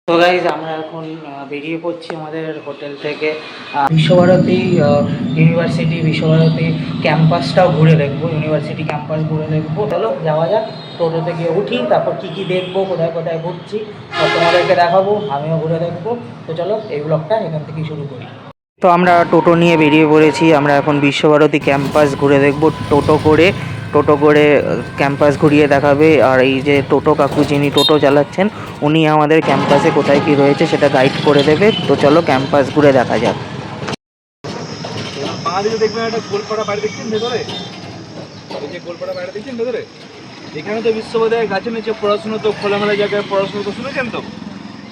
তো গাইজ আমরা এখন বেরিয়ে পড়ছি আমাদের হোটেল থেকে বিশ্বভারতী বিশ্বভারতী ক্যাম্পাসটাও ঘুরে দেখবো, ইউনিভার্সিটি ক্যাম্পাস ঘুরে দেখবো। চলো যাওয়া যাক, টোটোতে গিয়ে উঠি, তারপর কী কী দেখবো, কোথায় কোথায় ঘুরছি তোমাদেরকে দেখাবো, আমিও ঘুরে দেখবো। তো চলো এই ব্লগটা এখান থেকেই শুরু করি। তো আমরা টোটো নিয়ে বেরিয়ে পড়েছি, আমরা এখন বিশ্বভারতী ক্যাম্পাস ঘুরে দেখবো টোটো করে ক্যাম্পাস ঘুরিয়ে দেখাবে। আর এই যে টোটো কাকু যিনি টোটো চালাচ্ছেন, উনি আমাদের ক্যাম্পাসে কোথায় কি রয়েছে সেটা গাইড করে দেবে। তো চলো ক্যাম্পাস ঘুরে দেখা যাক। বাঙালিতে দেখবেন একটা গোলপাড়া বাড়ি দেখছেন ভেতরে, এই যে গোলপাড়া বাড়ি দেখছেন ভেতরে, এখানে তো বিশ্ববিদ্যালয়ের গাছের নিচে পড়াশোনা, তো খোলামেলা জায়গায় পড়াশোনা তো শুনেছেন তো।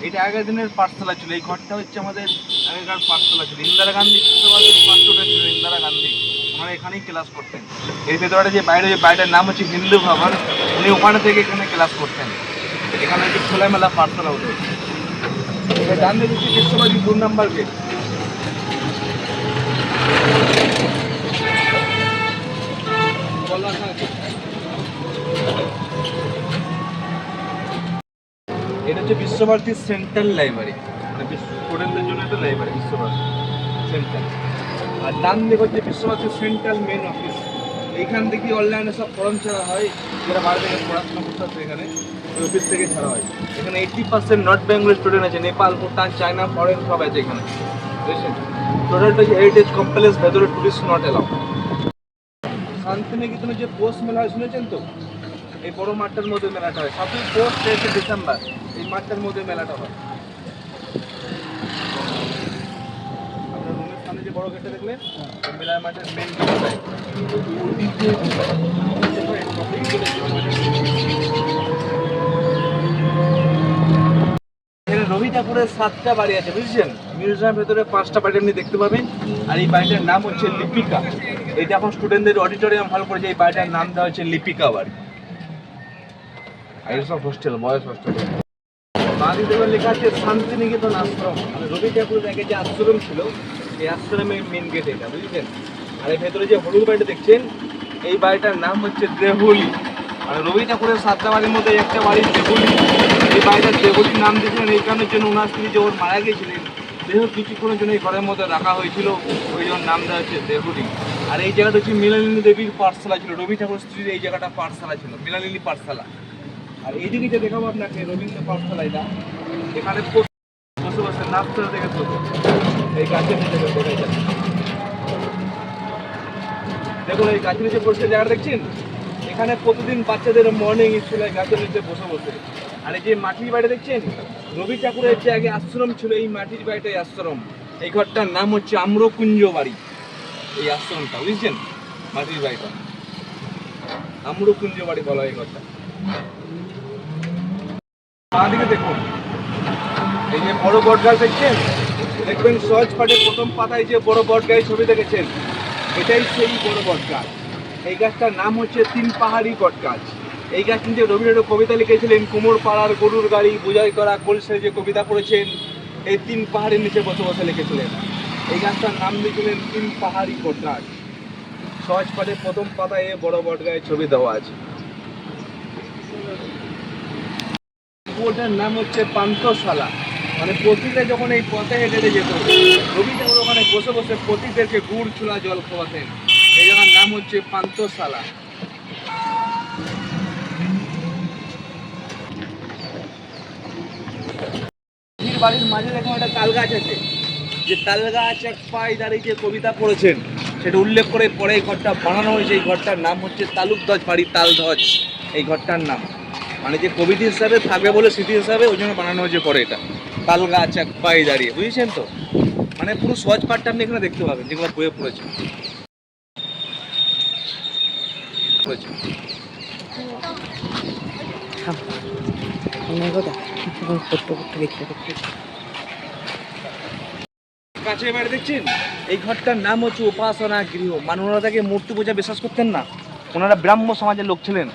এটা আগের দিনের পাঠশালা ছিল, এই ঘরটা হচ্ছে আমাদের আগেকার পাঠশালা ছিল। ইন্দিরা গান্ধী বিশ্ববিদ্যালয়ের ফার্স্ট স্টুডেন্ট ছিল ইন্দিরা গান্ধী, ওনারা এখানেই ক্লাস করতেন। এর ভেতরে যে বাড়িটার নাম হচ্ছে হিন্দু ভবন, উনি ওখানে থেকে এখানে ক্লাস করতেন। এখানে হচ্ছে খোলামেলা পাঠশালা হতো। ডান দিকে হচ্ছে বিশ্বভারতী 2 নম্বর গেট। এটা হচ্ছে বিশ্বভারতী সেন্ট্রাল লাইব্রেরি, মানে স্টুডেন্টদের জন্য একটা লাইব্রেরি বিশ্বভারতী সেন্ট্রাল। আর ডান দিকে হচ্ছে বিশ্বভারতী সেন্ট্রাল মেন অফিস। এইখান থেকে অনলাইনে সব ফর্ম ছাড়া হয়, যারা বাইরে থেকে পড়াশোনা করতে আসে এখানে ওই অফিস থেকে ছাড়া হয়। এখানে 80% নর্থ বেঙ্গল স্টুডেন্ট আছে, নেপাল, ভুটান, চায়না, ফরেন সব আছে এখানে, বুঝেছেন। টোটালটা হচ্ছে হেরিটেজ কমপ্লেক্স, ভেতরে টুরিস্ট নট এলাও। শান্তিনিকেতনে যে পৌষ মেলা হয় শুনেছেন তো, এই বড় মাঠটার মধ্যে মেলাটা হয় 7ই পৌষ 23 ডিসেম্বর, এই মাঠটার মধ্যে মেলাটা হয়। আপনার রুমের সামনে যে বড় গেটটা দেখলেন, মেলার মাঠের মেন গেটটাই। এখানে রবি ঠাকুরের 7টা বাড়ি আছে, বুঝছেন। মিউজিয়ামের ভেতরে 5টা বাড়ি আপনি দেখতে পাবেন। আর এই বাড়িটার নাম হচ্ছে লিপিকা। এটা এখন স্টুডেন্টদের অডিটোরিয়াম হল করেছে, এই বাড়িটার নাম দেওয়া হচ্ছে লিপিকা বাড়ি। আর সব হোস্টেল, বয়েজ হোস্টেল। বাড়িতে লেখা আছে শান্তিনিকেতন আশ্রম, মানে রবি ঠাকুরের আগে যে আশ্রম ছিল, এই আশ্রমের মেন গেট এটা, বুঝেছেন। আর এই ভেতরে যে হলুদ বাড়িটা দেখছেন, এই বাড়িটার নাম হচ্ছে দেহুলি। মানে রবি ঠাকুরের 7টা বাড়ির মধ্যে একটা বাড়ি দেহুলি। এই বাড়িটার দেহুলির নাম দিয়েছিলেন এই কারণের জন্য, ওনার স্ত্রী যে ওর মারা গিয়েছিলেন, দেহ কিছুক্ষণের জন্য এই ঘরের মধ্যে রাখা হয়েছিল, ওই জন্য নাম দেওয়া হচ্ছে দেহুলি। আর এই জায়গাটা হচ্ছে মৃণালিনী দেবীর পাঠশালা ছিল, রবি ঠাকুরের স্ত্রীর এই জায়গাটা পাঠশালা ছিল, মৃণালিনী পাঠশালা। আর এইদিকে যে দেখাবো আপনাকে রবীন্দ্র পাঠশালা, এটা এখানে বসে বসে নাচতে দেখে বসে এই গাছের নিচে দেখাই যাচ্ছে। দেখুন এই গাছের নিচে বসে জায়গা দেখছেন, এখানে প্রতিদিন বাচ্চাদের মর্নিং স্কুলে গাছের নিচে বসে বসে। আর এই যে মাটির বাড়ি দেখছেন, রবি ঠাকুরের যে আগে আশ্রম ছিল, এই মাটির বাড়িটাই আশ্রম। এই ঘরটার নাম হচ্ছে আম্রকুঞ্জ বাড়ি, এই আশ্রমটা, বুঝছেন। মাটির বাড়িটা আম্রকুঞ্জ বাড়ি বলা হয় এই ঘরটা। দিকে দেখুন এই যে বড় বট গাছ দেখছেন, দেখবেন সহজ পাঠের প্রথম পাতায় যে বড় বট গাছ ছবি দেখেছেন, এটাই সেই বড় বট গাছ। এই গাছটার নাম হচ্ছে 3 পাহাড়ি বট গাছ। এই গাছ নিয়ে রবীন্দ্রনাথ কবিতা লিখেছিলেন, কুমোর পাড়ার গরুর গাড়ি বোঝাই করা কলসে, যে কবিতা পড়েছেন, এই 3 পাহাড়ের নিচে বসে বসে লিখেছিলেন। এই গাছটার নাম দিয়েছিলেন 3 পাহাড়ি বট গাছ। সহজ পাঠের প্রথম পাতায় বড় বট গাছের ছবি দেওয়া আছে। ওটার নাম হচ্ছে পান্থশালা, মানে পতিরা যখন এই পথে হেঁটে যেত, রবি ঠাকুর ওখানে বসে বসে পতিদেরকে গুড় ছোলা জল খাওয়াতেন। এই জায়গার নাম হচ্ছে পান্থশালা। বাড়ির মাঝে দেখুন একটা তাল গাছ আছে, যে তাল গাছ এক পায়ে দাঁড়িয়ে যে কবিতা পড়েছেন সেটা উল্লেখ করে পরে এই ঘরটা বানানো হয়েছে। এই ঘরটার নাম হচ্ছে তালুকধ্বজ বাড়ি, তালধ্বজ এই ঘরটার নাম। মানে যে কবিতা হিসাবে থাকবে বলে স্মৃতি হিসাবে ওই জন্য বানানো হয়েছে পরে এটা, তাল গাছ এক পায়ে দাঁড়িয়ে, বুঝেছেন তো। মানে পুরো সহজ পাঠটা আপনি এখানে দেখতে পাবেন, যেগুলো বইয়ে পড়েছেন। কাছে বাড়ি দেখছেন, এই ঘরটার নাম হচ্ছে উপাসনা গৃহ। মানে ওনারা তাকে মূর্তি পূজা বিশ্বাস করতেন না, ওনারা ব্রাহ্ম সমাজের লোক ছিলেন।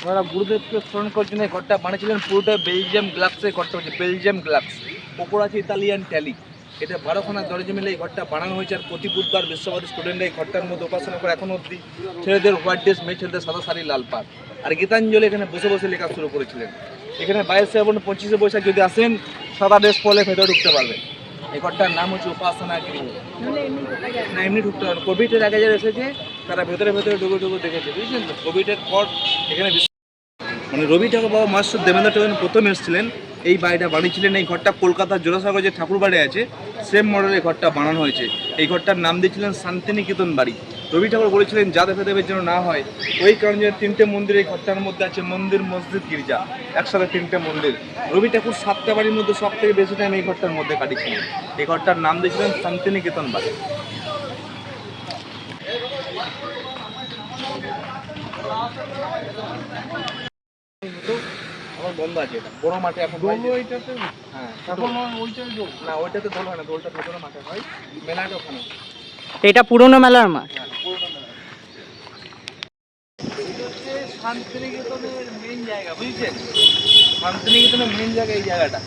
ওনারা গুরুদেবকে স্মরণ করার জন্য এই ঘরটা বানিয়েছিলেন। পুরোটা বেলজিয়াম গ্লাসে ঘরটা হচ্ছে, বেলজিয়াম গ্লাস, ওপর আছে ইতালিয়ান ট্যালি। এটা 12খানা দরজা মিলে এই ঘরটা বানানো হয়েছে। আর প্রতি বুধবার বিশ্বভারতী স্টুডেন্টরা এই ঘরটার মধ্যে উপাসনা করে এখনো অবধি। ছেলেদের হোয়াইট ড্রেস, মেয়ে ছেলেদের সাদা শাড়ি লাল পাড়। আর গীতাঞ্জলি এখানে বসে বসে লেখা শুরু করেছিলেন। এখানে 22 শ্রাবণ 25শে বৈশাখ যদি আসেন, সাদা ড্রেস পরলে ভেতরে ঢুকতে পারবে। এই ঘরটার নাম হচ্ছে উপাসনা গৃহ। না এমনি ঢুকতে পারবে, কোভিডের আগে যারা এসেছে তারা ভেতরে ভেতরে ঢুকে ঢুকে দেখেছে, বুঝলেন তো। কোভিডের পর এখানে মানে রবি ঠাকুর বাবা মাস্টার দেবেন্দ্র ঠাকুর প্রথম এসেছিলেন, এই বাড়িটা বানিয়েছিলেন। এই ঘরটা কলকাতার জোড়াসাগর যে ঠাকুর বাড়ি আছে সেম মডেলে এই ঘরটা বানানো হয়েছে। এই ঘরটার নাম দিয়েছিলেন শান্তিনিকেতন বাড়ি। রবি ঠাকুর বলেছিলেন যাদের ভেদেবের যেন না হয়, ওই কারণে তিনটে মন্দির এই ঘরটার মধ্যে আছে, মন্দির মসজিদ গির্জা একসাথে তিনটে মন্দির। রবি ঠাকুর 7টা বাড়ির মধ্যে সব থেকে বেশি টাইম এই ঘরটার মধ্যে কাটিয়েছিলেন। এই ঘরটার নাম দিয়েছিলেন শান্তিনিকেতন বাড়ি। আমার বন্ধ আছে, এটা বড় মাঠে এখন হ্যাঁ না ওইটাতে দোল হয় না, দোলটা ভেতরে মাঠে হয়, মেলাটা ওখানে। এটা পুরনো মেলার মাঠ। হ্যাঁ পুরোনো মেলা। এটা হচ্ছে শান্তিনিকেতনের মেইন জায়গা, বুঝছেন। শান্তিনিকেতনের মেইন জায়গা এই জায়গাটা।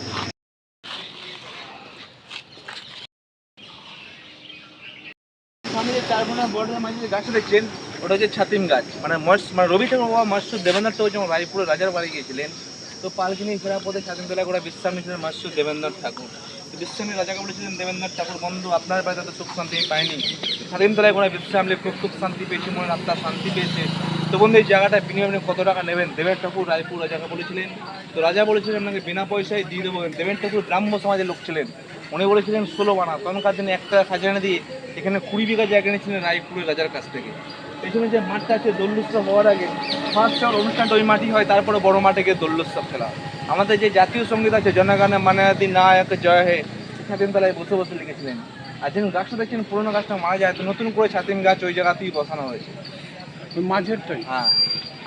সামনে যে 4 কোনা বর্ডারের মাঝে যে গাছটা দেখছেন ওটা হচ্ছে ছাতিম গাছ। মানে রবি ঠাকুর বাবা মাস্টার দেবেন্দ্র ঠাকুর যখন রায়পুরে রাজার বাড়ি গিয়েছিলেন, তো পালকি নিয়ে ফেরার পথে ছাতিমতলায় করে বিশ্রাম নিয়েছিলেন মাস্টার দেবেন্দ্র ঠাকুর। তো বিশ্রামে রাজাকে বলেছিলেন, দেবেন্দ্র ঠাকুর বন্ধু আপনার বাড়িতে তো সুখ শান্তি পাইনি, ছাতিমতলায় করে বিশ্রাম নিয়ে খুব সুখ শান্তি পেয়েছি, মনে আত্মা শান্তি পেয়েছে। তো বন্ধু এই জায়গাটা বিনিময়ে আপনি কত টাকা নেবেন? দেবেন ঠাকুর রায়পুর রাজাকে বলেছিলেন। তো রাজা বলেছিলেন আপনাকে বিনা পয়সায় দিয়ে দেবো। দেবেন ঠাকুর ব্রাহ্ম সমাজের লোক ছিলেন, উনি বলেছিলেন 16 আনা। তখনকার দিনে 1 টাকা খাজনা দিয়ে এখানে 20 বিঘা জায়গা নিয়েছিলেন রায়পুরের রাজার কাছ থেকে। পেছনে যে মাঠটা আছে দোল উৎসব হওয়ার আগে ফার্স্ট অনুষ্ঠানটা ওই মাঠই হয়, তারপরে বড় মাঠে গিয়ে দোল উৎসব খেলা হয়। আমাদের যে জাতীয় সঙ্গীত আছে জনগণে মানাদি নায়ক জয় হে, ছাতিমতলায় বসে বসে লিখেছিলেন। আর যেন গাছটা দেখছেন পুরোনো গাছটা মারা যায়, তো নতুন করে ছাতিম গাছ ওই জায়গাতেই বসানো হয়েছে মাঝেরটাই। হ্যাঁ,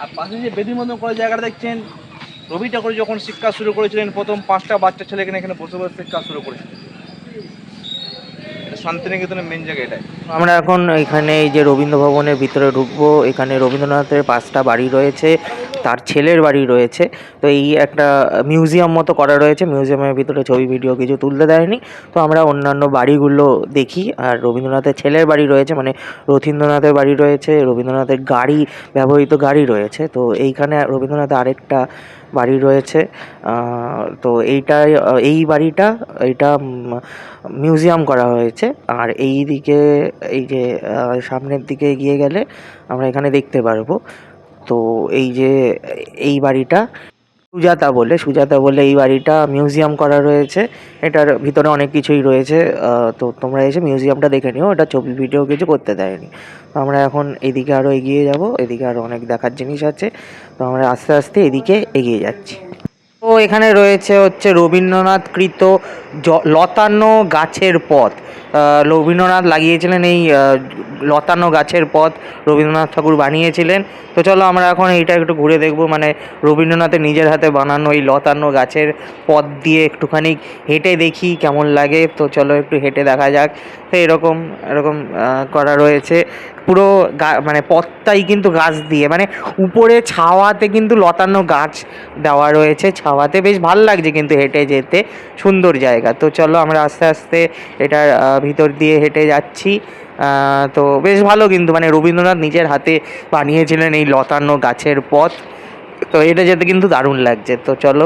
আর পাশে যে বেদির মতো করে জায়গাটা দেখছেন, রবি ঠাকুর যখন শিক্ষা শুরু করেছিলেন প্রথম 5টা বাচ্চা ছেলে এখানে বসে বসে শিক্ষা শুরু করেছিলেন। শান্তিনিকেতনের মেন জায়গা এটাই। আমরা এখন এখানে এই যে রবীন্দ্র ভবনের ভিতরে ঢুকবো। এখানে রবীন্দ্রনাথের 5টা বাড়ি রয়েছে, তার ছেলের বাড়ি রয়েছে। তো এই একটা মিউজিয়াম মতো করা রয়েছে, মিউজিয়ামের ভিতরে ছবি ভিডিও কিছু তুলতে দেয়নি। তো আমরা অন্যান্য বাড়িগুলো দেখি। আর রবীন্দ্রনাথের ছেলের বাড়ি রয়েছে, মানে রথীন্দ্রনাথের বাড়ি রয়েছে, রবীন্দ্রনাথের গাড়ি, ব্যবহৃত গাড়ি রয়েছে। তো এইখানে রবীন্দ্রনাথের আরেকটা বাড়ি রয়েছে। তো এই বাড়িটা এটা মিউজিয়াম করা হয়েছে। আর এই দিকে এই যে সামনের দিকে এগিয়ে গেলে আমরা এখানে দেখতে পারবো। তো এই যে এই বাড়িটা সুজাতা বলে এই বাড়িটা মিউজিয়াম করা রয়েছে। এটার ভিতরে অনেক কিছুই রয়েছে। তো তোমরা এসে মিউজিয়ামটা দেখে নিও, এটা ছবি ভিডিও কিছু করতে দেয়নি। তো আমরা এখন এদিকে আরও এগিয়ে যাব, এদিকে আরও অনেক দেখার জিনিস আছে। তো আমরা আস্তে আস্তে এদিকে এগিয়ে যাচ্ছি। তো এখানে রয়েছে হচ্ছে রবীন্দ্রনাথকৃত লতানো গাছের পথ। রবীন্দ্রনাথ লাগিয়েছিলেন এই লতানো গাছের পথ, রবীন্দ্রনাথ ঠাকুর বানিয়েছিলেন। তো চলো আমরা এখন এইটা একটু ঘুরে দেখবো, মানে রবীন্দ্রনাথের নিজের হাতে বানানো এই লতানো গাছের পথ দিয়ে একটুখানি হেঁটে দেখি কেমন লাগে। তো চলো একটু হেঁটে দেখা যাক। তো এরকম করা রয়েছে পুরো মানে পথটাই কিন্তু গাছ দিয়ে, মানে উপরে ছাওয়াতে কিন্তু লতানো গাছ দেওয়া রয়েছে, ছাওয়াতে বেশ ভালো লাগছে কিন্তু হেঁটে যেতে, সুন্দর জায়গা। তো চলো আমরা আস্তে আস্তে এটার ভিতর দিয়ে হেঁটে যাচ্ছি। তো বেশ ভালো কিন্তু, মানে রবীন্দ্রনাথ নিজের হাতে বানিয়েছিলেন এই লতানো গাছের পথ। তো এটা যেতে কিন্তু দারুণ লাগছে। তো চলো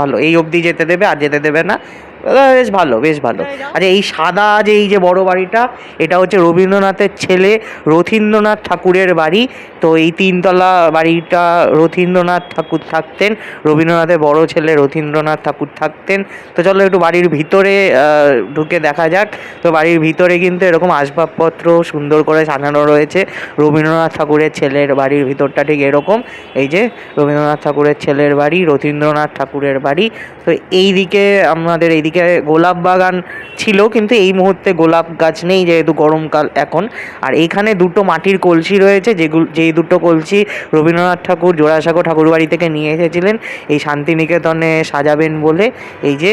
ভালো, এই অবধি যেতে দেবে, আর যেতে দেবে না। বেশ ভালো, বেশ ভালো। আচ্ছা, এই সাদা যে এই যে বড় বাড়িটা, এটা হচ্ছে রবীন্দ্রনাথের ছেলে রথীন্দ্রনাথ ঠাকুরের বাড়ি। তো এই 3তলা বাড়িটা রথীন্দ্রনাথ ঠাকুর থাকতেন, রবীন্দ্রনাথের বড় ছেলে রথীন্দ্রনাথ ঠাকুর থাকতেন। তো চলো একটু বাড়ির ভিতরে ঢুকে দেখা যাক। তো বাড়ির ভিতরে কিন্তু এরকম আসবাবপত্র সুন্দর করে সাজানো রয়েছে। রবীন্দ্রনাথ ঠাকুরের ছেলের বাড়ির ভিতরটা ঠিক এরকম। এই যে রবীন্দ্রনাথ ঠাকুরের ছেলের বাড়ি, রথীন্দ্রনাথ ঠাকুরের বাড়ি। তো এই দিকে আমাদের এইদিকে গোলাপ বাগান ছিল, কিন্তু এই মুহূর্তে গোলাপ গাছ নেই যেহেতু গরমকাল এখন। আর এখানে 2টো মাটির কলসি রয়েছে, যেই 2টো কলসি রবীন্দ্রনাথ ঠাকুর জোড়াসাঁকো ঠাকুরবাড়ি থেকে নিয়ে এসেছিলেন এই শান্তিনিকেতনে সাজাবেন বলে, এই যে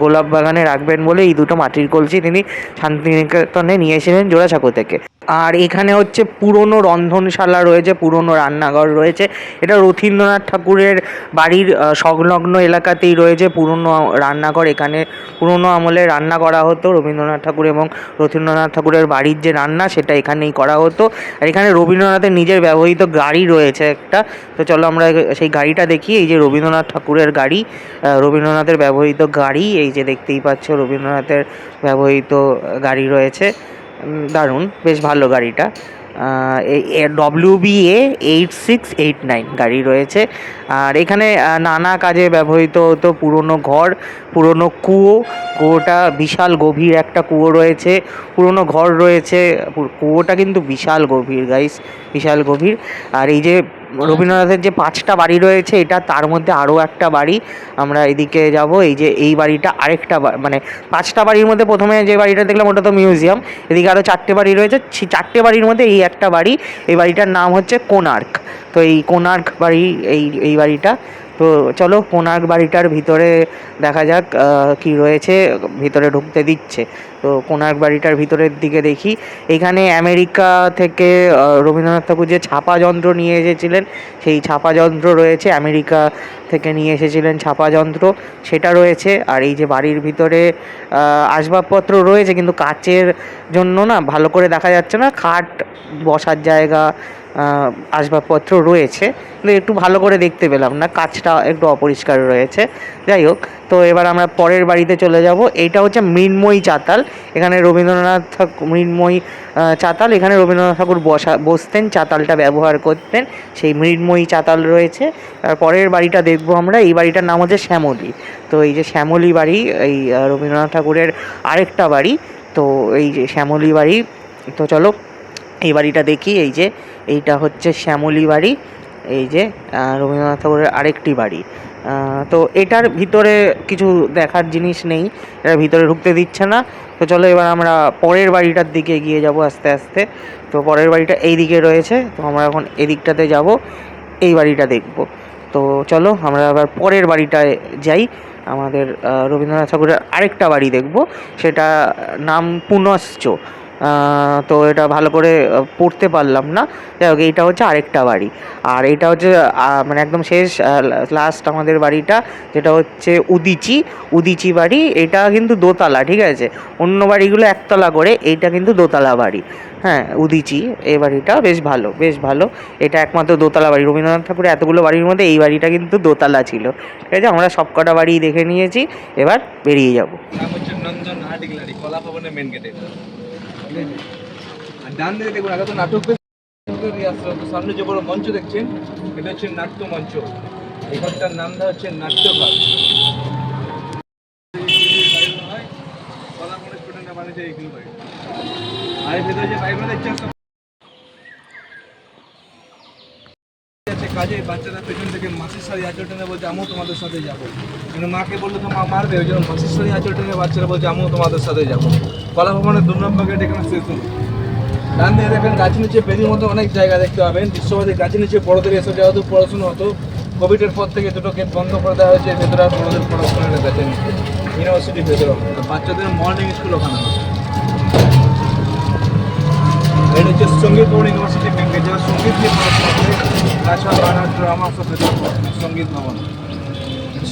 গোলাপ বাগানে রাখবেন বলে এই 2টো মাটির কলসি তিনি শান্তিনিকেতনে নিয়ে এসেছিলেন জোড়াসাঁকো থেকে। আর এখানে হচ্ছে পুরনো রন্ধনশালা রয়েছে, পুরনো রান্নাঘর রয়েছে। এটা রথীন্দ্রনাথ ঠাকুরের বাড়ির সংলগ্ন এলাকাতেই রয়েছে পুরনো রান্নাঘর। এখানে পুরনো আমলে রান্না করা হতো রবীন্দ্রনাথ ঠাকুর এবং রথীন্দ্রনাথ ঠাকুরের বাড়ির যে রান্না সেটা এখানেই করা হতো। আর এখানে রবীন্দ্রনাথের নিজের ব্যবহৃত গাড়ি রয়েছে একটা। তো চলো আমরা সেই গাড়িটা দেখি। এই যে রবীন্দ্রনাথ ঠাকুরের গাড়ি, রবীন্দ্রনাথের ব্যবহৃত গাড়ি, এই যে দেখতেই পাচ্ছ রবীন্দ্রনাথের ব্যবহৃত গাড়ি রয়েছে। দারুণ, বেশ ভালো গাড়িটা। WBA 8689 গাড়ি রয়েছে। আর এখানে নানা কাজে ব্যবহৃত হতো। পুরনো ঘর, পুরনো কুয়োটা বিশাল গভীর একটা কুয়ো রয়েছে, পুরনো ঘর রয়েছে। কুয়োটা কিন্তু বিশাল গভীর গাইস, বিশাল গভীর। আর এই যে রবীন্দ্রনাথের যে 5টা বাড়ি রয়েছে, এটা তার মধ্যে আরও একটা বাড়ি। আমরা এদিকে যাব। এই যে এই বাড়িটা আরেকটা মানে 5টা বাড়ির মধ্যে প্রথমে যে বাড়িটা দেখলাম ওটা তো মিউজিয়াম। এদিকে আরও 4টে বাড়ি রয়েছে, সেই 4টে বাড়ির মধ্যে এই একটা বাড়ি। এই বাড়িটার নাম হচ্ছে কোণার্ক। তো এই কোণার্ক বাড়ি, এই বাড়িটা। তো চলো কোণার্ক বাড়িটার ভিতরে দেখা যাক কি রয়েছে। ভিতরে ঢুকতে দিচ্ছে। তো কোণার্ক বাড়িটার ভিতরের দিকে দেখি। এখানে আমেরিকা থেকে রবীন্দ্রনাথ ঠাকুর যে ছাপা যন্ত্র নিয়ে এসেছিলেন, সেই ছাপা যন্ত্র রয়েছে। আমেরিকা থেকে নিয়ে এসেছিলেন ছাপা যন্ত্র, সেটা রয়েছে। আর এই যে বাড়ির ভিতরে আসবাবপত্র রয়েছে, কিন্তু কাচের জন্য না ভালো করে দেখা যাচ্ছে না। খাট, বসার জায়গা, আসবাবপত্র রয়েছে, কিন্তু একটু ভালো করে দেখতে পেলাম না, কাচটা একটু অপরিষ্কার রয়েছে। যাই হোক, তো এবার আমরা পরের বাড়িতে চলে যাব। এইটা হচ্ছে মৃন্ময়ী চাতাল। এখানে রবীন্দ্রনাথ ঠাকুর, মৃন্ময়ী চাতাল, এখানে রবীন্দ্রনাথ ঠাকুর বসতেন, চাতালটা ব্যবহার করতেন। সেই মৃন্ময়ী চাতাল রয়েছে। আর পরের বাড়িটা দেখবো আমরা। এই বাড়িটার নাম হচ্ছে শ্যামলী। তো এই যে শ্যামলী বাড়ি, এই রবীন্দ্রনাথ ঠাকুরের আরেকটা বাড়ি। তো এই যে শ্যামলী বাড়ি। তো চলো এই বাড়িটা দেখি। এই যে এইটা হচ্ছে শ্যামলী বাড়ি। এই যে রবীন্দ্রনাথ ঠাকুরের আরেকটি বাড়ি। তো এটার ভিতরে কিছু দেখার জিনিস নেই, এটার ভিতরে ঢুকতে দিচ্ছে না। তো চলো এবার আমরা পরের বাড়িটার দিকে এগিয়ে যাব আস্তে আস্তে। তো পরের বাড়িটা এই দিকে রয়েছে, তো আমরা এখন এদিকটাতে যাব, এই বাড়িটা দেখব। তো চলো আমরা আবার পরের বাড়িটায় যাই। আমাদের রবীন্দ্রনাথ ঠাকুরের আরেকটা বাড়ি দেখব, সেটা নাম পুনশ্চ। তো এটা ভালো করে পড়তে পারলাম না। যাই হোক, এইটা হচ্ছে আরেকটা বাড়ি। আর এটা হচ্ছে মানে একদম শেষ, লাস্ট আমাদের বাড়িটা, যেটা হচ্ছে উদিচি বাড়ি। এটা কিন্তু দোতলা, ঠিক আছে? অন্য বাড়িগুলো একতলা করে, এইটা কিন্তু দোতলা বাড়ি। হ্যাঁ, উদিচি এই বাড়িটা বেশ ভালো, বেশ ভালো। এটা একমাত্র দোতলা বাড়ি। রবীন্দ্রনাথ ঠাকুরের এতগুলো বাড়ির মধ্যে এই বাড়িটা কিন্তু দোতলা ছিল। ঠিক আছে, আমরা সব কটা বাড়ি দেখে নিয়েছি, এবার বেরিয়ে যাব। নাম হচ্ছে নন্দন আর্টিলারি, কলা ভবনের মেন গেটে। আর ডান দিকে দেখুন, আগে তো নাটক সামনে যে বড় মঞ্চ দেখছেন, এটা হচ্ছে নাট্য মঞ্চ। এই ঘরটার নাম দেওয়া হচ্ছে নাট্যঘর। কলা ভবনের স্টুডেন্টরা বানিয়েছে এইগুলো বাড়ি। আর এর ভেতরে যে বাড়িগুলো দেখছেন কাজে বাচ্চারা পেছন থেকে মাসির শাড়ি আঁচল টেনে বলছে আমিও তোমাদের সাথে যাবো। কিন্তু মাকে বললো তো মা মারবে, ওই জন্য মাসির শাড়ি আঁচল টেনে বাচ্চারা বলছে আমিও তোমাদের সাথে যাবো। কলা ভবনের 2 নম্বর গেট এখানে শেষ হলো। ডান দিকে দেখেন গাছের নিচে বেদির মতো অনেক জায়গা দেখতে পাবেন। বিশ্বভারতী গাছের নিচে বড়দের এসব যেহেতু পড়াশুনো হতো, কোভিডের পর থেকে 2টো গেট বন্ধ করে দেওয়া হয়েছে। ভেতরে আর বড়দের পড়াশোনা গাছের নিচে ইউনিভার্সিটির ভেতরে বাচ্চাদের মর্নিং স্কুল ওখানে হয়। এটা হচ্ছে সঙ্গীত ভবন ইউনিভার্সিটি মেন গেট, যারা সঙ্গীত নিয়ে পড়াশোনা করে, নাচা গানা ড্রামা সব ভেতরে সঙ্গীত ভবন।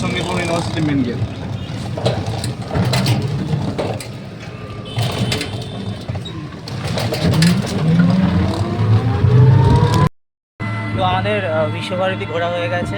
সঙ্গীত ভবন ইউনিভার্সিটি মেন গেট। তো আমাদের বিশ্বভারতী ঘোরা হয়ে গেছে।